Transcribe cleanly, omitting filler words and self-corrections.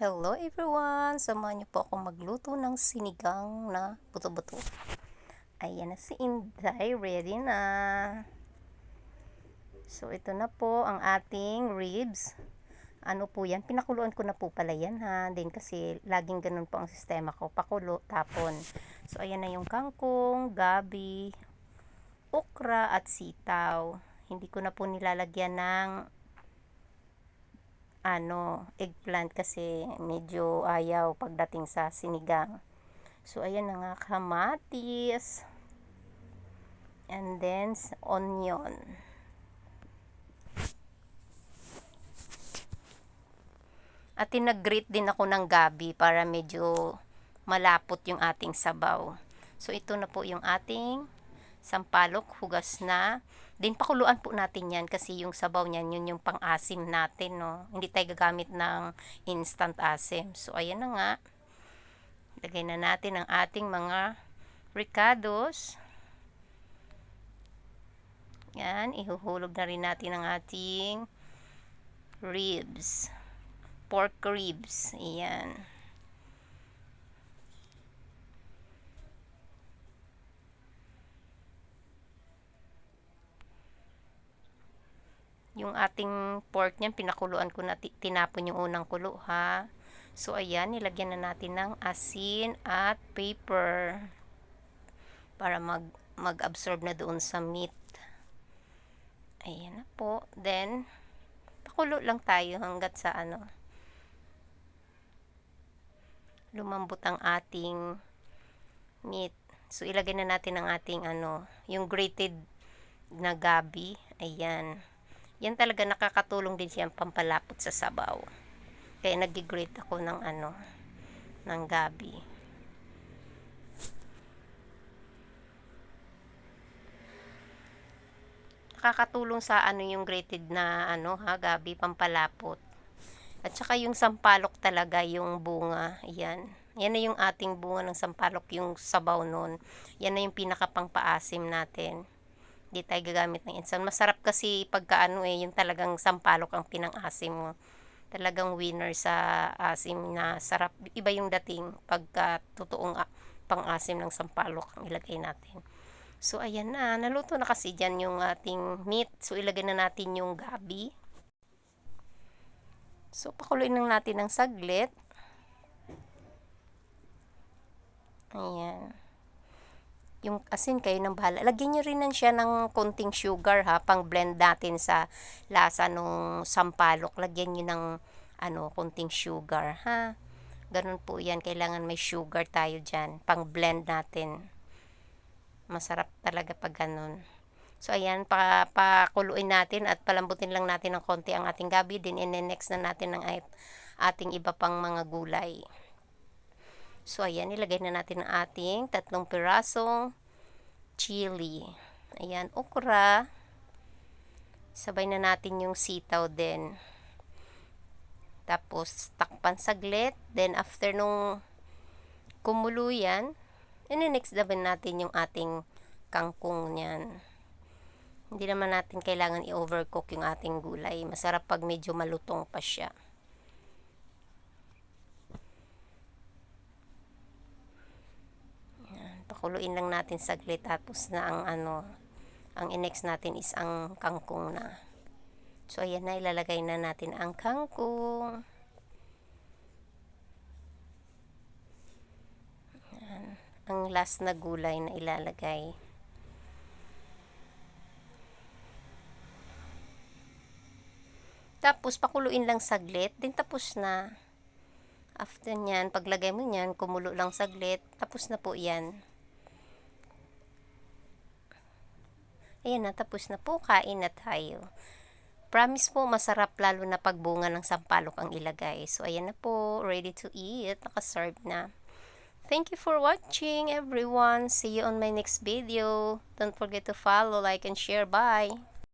Hello everyone! Samahan niyo po akong magluto ng sinigang na buto-buto. Ayan na si Inday, ready na. So ito na po ang ating ribs. Ano po yan? Pinakuluan ko na po pala yan ha. Din kasi laging ganun po ang sistema ko. Pakulo, tapon. So ayan na yung kangkong, gabi, okra at sitaw. Hindi ko na po nilalagyan ng eggplant kasi medyo ayaw pagdating sa sinigang. So ayan na nga, kamatis and then onion. At tinag-grate din ako ng gabi para medyo malapot yung ating sabaw. So ito na po yung ating sampalok, hugas na. Din pakuluan po natin yan kasi yung sabaw niyan, yun yung pang-asim natin, no? Hindi tayo gagamit ng instant asim. So ayan na nga. Lagay na natin ang ating mga ricados. Yan, ihuhulog na rin natin ang ating ribs. Pork ribs. Ayan. Yung ating pork niyan, pinakuluan ko na, tinapon yung unang kulo ha. So ayan, nilagyan na natin ng asin at pepper para mag-absorb na doon sa meat. Ayan na po. Then pakulo lang tayo hanggat sa lumambot ang ating meat. So ilagay na natin ang ating yung grated na gabi. Ayan. Yan talaga nakakatulong din siya pampalapot sa sabaw. Kaya nag-grate ako ng ng gabi. Nakakatulong sa yung grated na gabi, pampalapot. At saka yung sampalok talaga, yung bunga. Ayan. Yan na yung ating bunga ng sampalok, yung sabaw nun. Yan na yung pinakapangpaasim natin. Hindi tayo gagamit ng instant. Masarap kasi pagka yung talagang sampalok ang pinang-asim mo. Talagang winner sa asim na sarap. Iba yung dating pagka totoong pang-asim ng sampalok ang ilagay natin. So ayan na, naluto na kasi dyan yung ating meat. So ilagay na natin yung gabi. So pakuluin lang natin ng saglit. Ayan. Yung asin kayo ng bahala. Lagyan nyo rin siya ng konting sugar ha, pang blend natin sa lasa nung sampalok. Lagyan nyo ng konting sugar ha. Ganun po yan, kailangan may sugar tayo dyan, pang blend natin. Masarap talaga pag ganun. So ayan, pakuluin natin at palambutin lang natin ng konti ang ating gabi. Din next na natin ng ating iba pang mga gulay. So ayan, ilagay na natin ang ating 3 pirasong chili. Ayan, okra. Sabay na natin yung sitaw din. Tapos takpan saglit. Then after nung kumulo yan, next naman natin yung ating kangkong niyan. Hindi naman natin kailangan i-overcook yung ating gulay. Masarap pag medyo malutong pa siya. Pakuluin lang natin saglit, tapos na ang next natin is ang kangkong na. So ayan na, ilalagay na natin ang kangkong. Ayan, ang last na gulay na ilalagay. Tapos pakuluin lang saglit, din tapos na. After nyan, paglagay mo nyan, kumulo lang saglit, tapos na po yan. Ayan na, tapos na po, kain na tayo. Promise po, masarap lalo na pagbunga ng sampalok ang ilagay. So ayan na po, ready to eat, nakaserve na. Thank you for watching everyone. See you on my next video. Don't forget to follow, like, and share. Bye!